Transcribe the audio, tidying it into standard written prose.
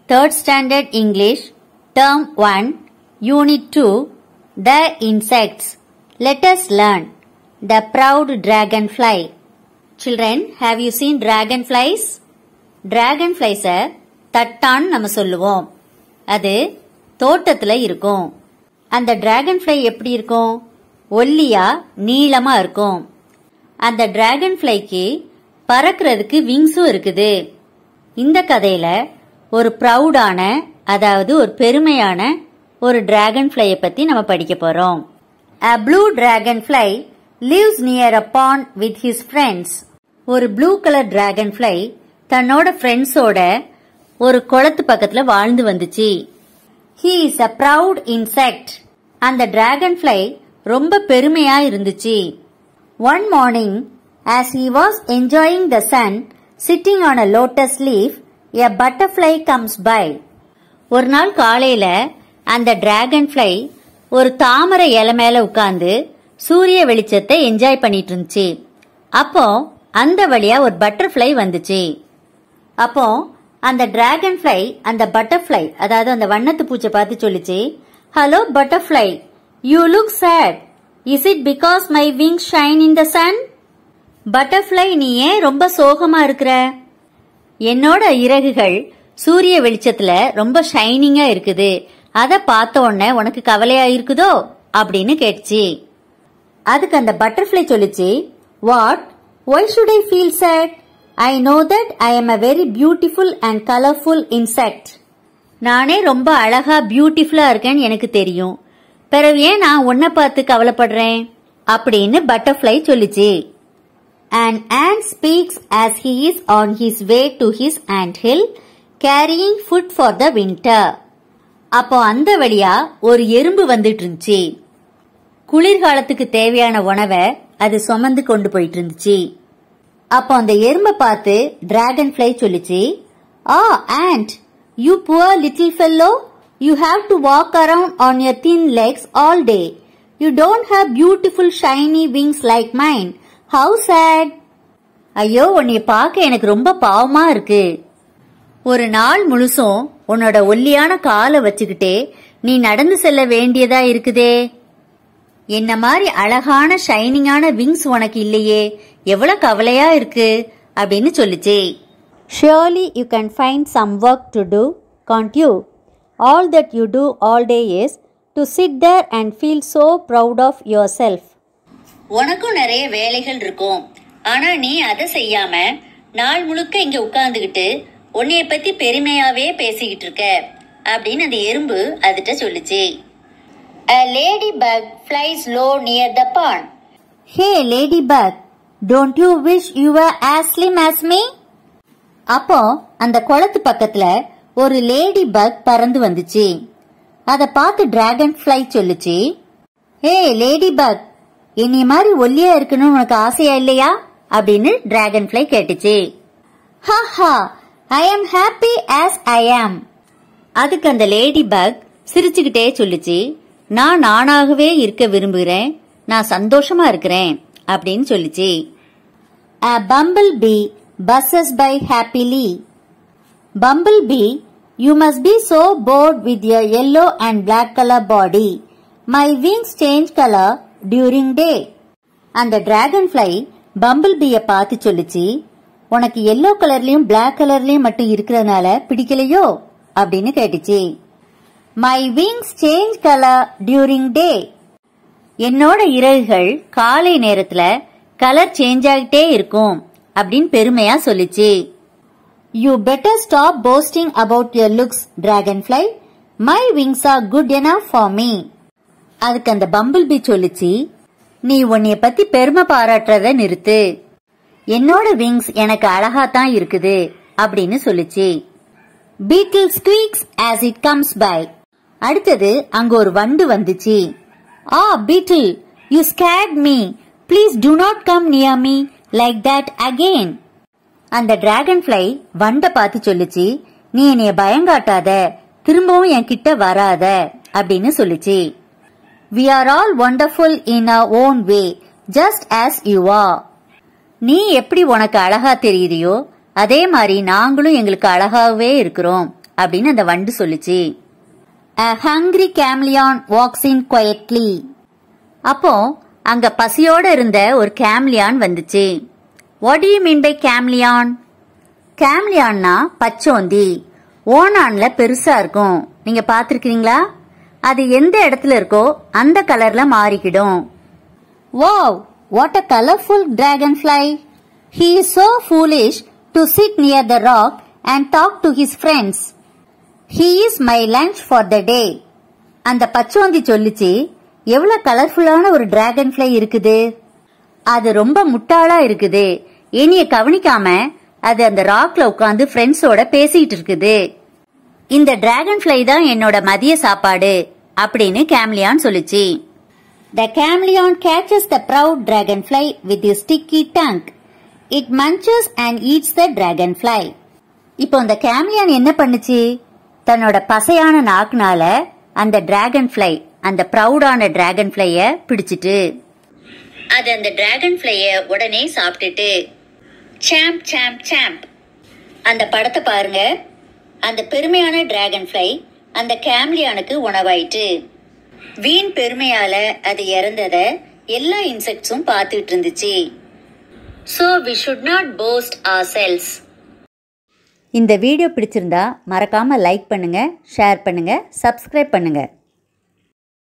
3rd Standard English, Term 1, Unit 2, The Insects. Let us learn. The Proud Dragonfly. Children, have you seen dragonflies? Dragonflies தட்டான் நம்ம சொல்லுவோம். அது தோட்டத்துல இருக்கும். அந்த dragonfly எப்படி இருக்கும்? ஒல்லியா நீளமா இருக்கும். அந்த dragonflyக்கு பறக்கிறதுக்கு விங்ஸும் இருக்குது. இந்த கதையில ஒரு ப்ரௌடான, அதாவது ஒரு பெருமையான ஒரு dragonfly பத்தி நம்ம படிக்க போறோம். A blue dragonfly lives near a pond with his friends. ஒரு ப்ளூ கலர் dragonfly தன்னோட ஃப்ரெண்ட்ஸோட ஒரு குளத்து பக்கத்துல வாழ்ந்து வந்துச்சு. He is a proud insect. அந்த dragonfly ரொம்ப பெருமையா இருந்துச்சு. One morning, as he was enjoying the sun, sitting on a lotus leaf, a butterfly comes by. ஒரு நாள் காலையில அந்த dragonfly ஒரு தாமரை இலை மேல உட்கார்ந்து சூரிய வெளிச்சத்தை என்ஜாய் பண்ணிட்டு இருந்துச்சு. அப்போ அந்த வழியா ஒரு பட்டர்ஃப்ளை வந்துச்சு. அப்போ அந்த dragonfly அந்த பட்டர்ஃப்ளை, அதாவது அந்த வண்ணத்து பூச்சை பார்த்து சொல்லுச்சு, hello butterfly, you look sad. Is it because my wings shine in the sun? Butterfly, நீ ஏன் ரொம்ப சோகமா இருக்கிற? என்னோட இறகுகள் சூரிய வெளிச்சத்துல ரொம்ப ஷைனிங்கா இருக்குது, அத பார்த்த உடனே உனக்கு கவலையா இருக்குதோ அப்படின்னு கேட்டுச்சு. அதுக்கு அந்த பட்டர்ஃப்ளை சொல்லுச்சு, what, why should I feel sad? I know that I am a very beautiful and colorful insect. நானே ரொம்ப அழகா பியூட்டிஃபுல்லா இருக்கேன்னு எனக்கு தெரியும், பிறகு ஏன் நான் உன்னை பார்த்து கவலைப்படுறேன் அப்படின்னு பட்டர்ஃப்ளை சொல்லுச்சு. An ant speaks as he is on his way to his anthill, carrying food for the winter. அப்போ அந்த வழியா ஒரு எறும்பு வந்துட்டு இருந்துச்சு. குளிர்காலத்துக்கு தேவையான உணவை அது சுமந்து கொண்டு போயிட்டு இருந்துச்சு. அப்போ அந்த எறும்பை பார்த்து dragonfly சொல்லுச்சு, ant, you poor little fellow, you have to walk around on your thin legs all day. You don't have beautiful shiny wings like mine. How sad. ஐயோ, உன்னை பார்க்க எனக்கு ரொம்ப பாவமா இருக்கு. ஒரு நாள் முழுசும் உன்னோட ஒல்லியான காலை வச்சுக்கிட்டே நீ நடந்து செல்ல வேண்டியதா இருக்குதே. என்ன மாதிரி அழகான ஷைனிங்கான விங்ஸ் உனக்கு இல்லையே, எவ்வளவு கவலையா இருக்கு அப்படின்னு சொல்லுச்சு. Surely you can find some work to do, can't you? All that you do all day is to sit there and feel so proud of yourself. உனக்கும் நிறைய வேலைகள் இருக்கும், ஆனா நீ அதை செய்யாம நாள் முழுக்க இங்க உட்கார்ந்துகிட்டு உன்னைய பத்தி பெருமையாவே பேசிக்கிட்டு இருக்க அப்படின்னு அந்த எறும்பு அதுட்ட சொல்லுச்சு. A ladybug flies low near the pond. Hey ladybug, don't you wish you were as slim as me? அப்போ அந்த குளத்து பக்கத்துல ஒரு லேடி பக் பறந்து வந்துச்சு. அத பார்த்து dragonfly சொல்லுச்சு, ஹே லேடி பக், என்னைய மாதிரி ஒல்லியா இருக்கணும்னு உனக்கு ஆசையா இல்லையா அப்படின்னு dragonfly கேட்டுச்சு. ஹா, I am happy as I am. அதுக்கு அந்த லேடி பக் சிரிச்சுக்கிட்டே சொல்லுச்சு, நான் நானாகவே இருக்க விரும்புகிறேன், நான் சந்தோஷமா இருக்கிறேன் அப்படின்னு சொல்லுச்சு. A bumblebee buzzes by happily. Bumblebee, you must be so bored with your yellow and black color body. My wings change color during day. அந்த dragonfly பம்பிள்பீயை பார்த்து சொல்லுச்சு, உனக்கு எல்லோ கலர்லயும் பிளாக் கலர்லயும் மட்டும் இருக்கிறதுனால பிடிக்கலையோ அப்படின்னு கேட்டுச்சு. My wings change color during day. என்னோட இறகுகள் காலை நேரத்துல கலர் சேஞ்ச் ஆகிட்டே இருக்கும் அப்படின்னு பெருமையா சொல்லுச்சு. You better stop boasting about your looks, dragonfly. My wings are good enough for me. அதுக்கு அந்த பம்பிள்பீ சொல்லுச்சு, நீ உன்னைய பத்தி பெருமை பாராட்டுறத நிறுத்து, என்னோட விங்ஸ் எனக்கு அழகாத்தான் இருக்குது அப்படின்னு சொல்லுச்சு. Beetle squeaks as it comes by. அடுத்தது அங்க ஒரு வண்டு வந்துச்சு. Beetle, you scared me. Please do not come near me like that again. அந்த dragonfly வண்டை பார்த்து சொல்லுச்சு, நீ என்னைய பயங்காட்டாத, திரும்பவும் என் கிட்ட வராத அப்படின்னு சொல்லுச்சு. We are all wonderful in our own way, just as you are. நீ எப்படி உனக்கு அழகா தெரியுறியோ அதே மாதிரி நாங்களும் எங்களுக்கு அழகாகவே இருக்கிறோம் அப்படின்னு அந்த வண்டு சொல்லுச்சு. A hungry chameleon walks in quietly. அப்போ அங்க பசியோட இருந்த ஒரு கேம்லியான் வந்துச்சு. What do you mean by chameleon? கேம்லியான்னா பச்சோந்தி. ஓணான்ல பெருசா இருக்கும். நீங்க பாத்திருக்கீங்களா? அது எந்த இடத்துல இருக்கோ அந்த கலர்ல மாறிக்கிடும். Wow, what a colorful dragonfly. He is so foolish to sit near the rock and talk to his friends. He is my lunch for the day. அந்த பச்சோந்தி சொல்லுச்சு, எவ்வளவு கலர்ஃபுல்லான ஒரு டிராகன் ஃப்ளை இருக்குது. அது ரொம்ப முட்டாளா இருக்குது. என்னைய கவனிக்காம அது அந்த ராக்ல உட்கார்ந்து ஃப்ரெண்ட்ஸோட பேசிட்டு இருக்குது. இந்த டிராகன் ஃப்ளை தான் என்னோட மதிய சாப்பாடு அப்படின்னு கேம்லியான் சொல்லுச்சு. The chameleon catches the proud dragonfly with his sticky tongue. It munches and eats the dragonfly. இப்போ அந்த கேம்லியான் என்ன பண்ணுச்சு? தன்னோட பசையான நாக்குனால அந்த டிராகன்ஃப்ளை, அந்த ப்ரௌடான டிராகன்ஃப்ளைய பிடிச்சிட்டு அது அந்த டிராகன்ஃப்ளைய உடனே சாப்பிட்டுட்டு சாம்ப் சாம்ப் சாம்ப். அந்த படத்தை பாருங்க. அந்த பெருமையான டிராகன்ஃப்ளை அந்த கேம்லியானுக்கு உணவாயிட்டு. வீண் பெருமையால அது இறந்தத எல்லா இன்செக்ட்ஸும் பார்த்துட்டு இருந்துச்சு. So we should not boast ourselves. இந்த வீடியோ பிடிச்சிருந்தா மறக்காம லைக் பண்ணுங்க, ஷேர் பண்ணுங்க, சப்ஸ்கிரைப் பண்ணுங்க.